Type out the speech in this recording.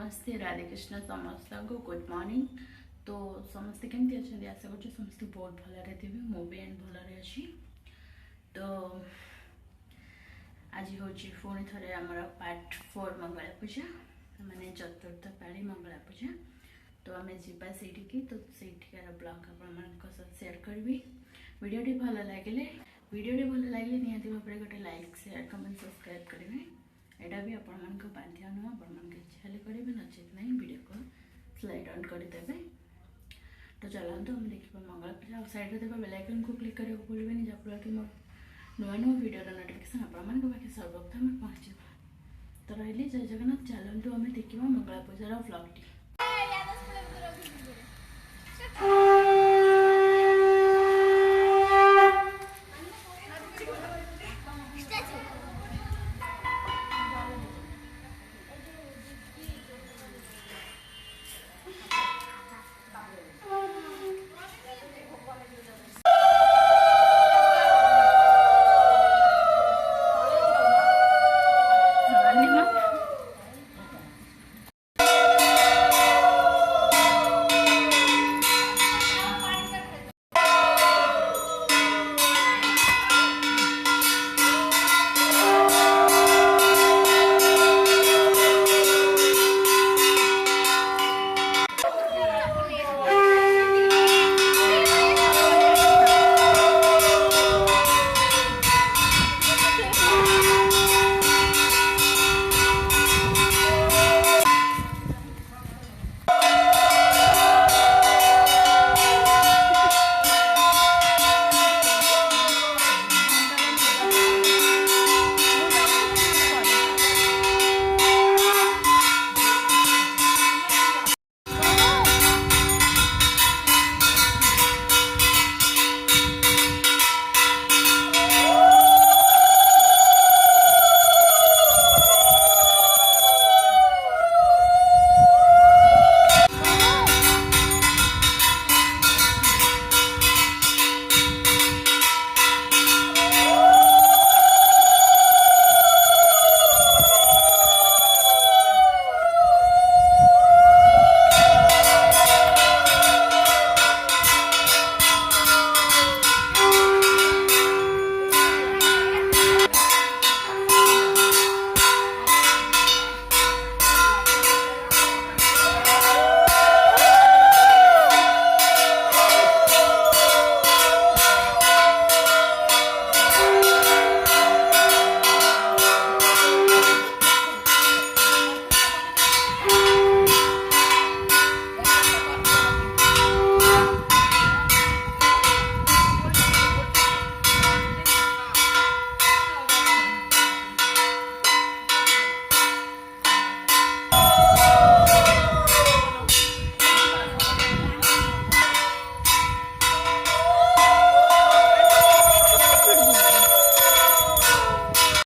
नमस्ते राधे कृष्ण समस्त को good morning. तो समस्ते केमती अच्छे आशा कर समस्ते बहुत भल थे मुझे एंड भल अच्छी। तो आज हूँ पुणी थे आमर पार्ट 4 मंगला पूजा माने चतुर्थ पाड़ी मंगला पूजा। तो आम जा से तो सेठिकार ब्लॉग आप शेयर करी। वीडियोटी भल लगे निहाती भाव में गोटे लाइक शेयर कमेंट सब्सक्राइब करेंगे। एटा भी आपण मान बाध्य नुह आपण इच्छा करेंगे नचेत ना वीडियो को स्लाइड ऑन करदे। तो चलते हम देखा मंगला पूजा और साइड में बेल आइकन को क्लिक करने को भूलें जहाँफल कि मोर नुआ नुआ वीडियो नोटिफिकेशन आपण पाखे सर्वप्रथम पहुँच। तो रही जय जगन्नाथ चलतु आम देखा मंगला पूजार ब्लॉग टी।